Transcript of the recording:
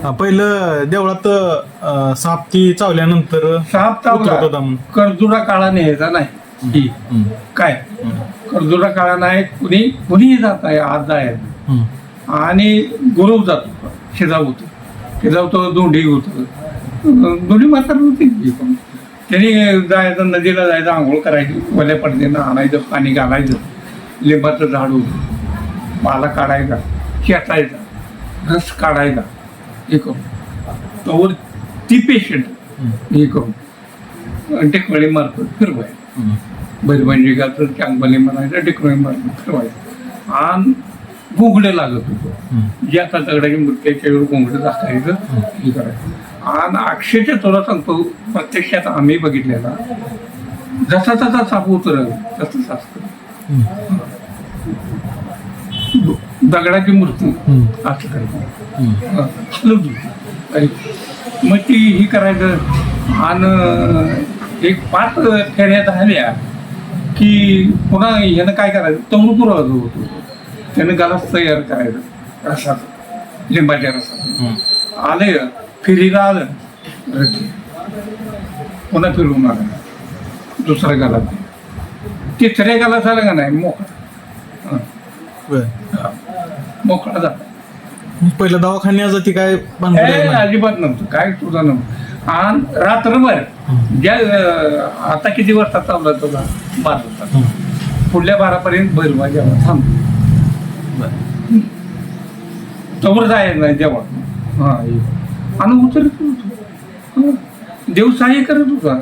पहिलं देवळात साप ती चावल्यानंतर साप उतरत होता चावला म्हणून. करजुरा काळा न्यायचा नाही ही काय करजुरा काळा नाही कुणीही जात आहे आज जायचं आणि गुरव जातो शिजावतो दोंडी होतं दोन्ही म्हातार होती त्यांनी जायचं नदीला जायचं आंघोळ करायची वल्या पडद्यानं आणायचं पाणी घालायचं लिंबाचं झाडू पाला काढायचा शेतायचा रस काढायचा हे करून तोवर ती पेशंट हे करून आणि टेकवळी मारतो फिरवायचं बैलबंजी घालतो चांगली म्हणायचं टेकवळी मारतो फिरवायचं आणि घोंगडे लागत होतो जे आता दगडाची मूर्त्याच्या वेळी घोंगडे दाखायचं हे करायचं आणि अक्षरशः तुला सांगतो प्रत्यक्षात आम्ही बघितलेला जसा तसा साप उतरल तसंच असतं दगडाची मूर्ती असं करायचं मग ती ही करायचं आणि एक 5 फेऱ्या झाल्या की पुन्हा ह्यानं काय करायचं तंबू पुरवायचं होतो त्यानं गालास तयार करायचं रसात लिंबाच्या रसात आले फिरीला आलं पुन्हा फिरवून आलं दुसऱ्या गालात तिसऱ्या गालात आलं का नाही मोकळा मोकळा जात पहिलं दवाखान्याचं ती काय अजिबात नव्हतं काय तुझा नव्हतं आणि रात्रभर ज्या आता किती वाजता चालला तुला 12 वाजता पुढल्या 12पर्यंत बैलवा जेव्हा थांबतो तोवर जायचं नाही जेव्हा हा आणि उतरत होतो देव सहाय्य करत होता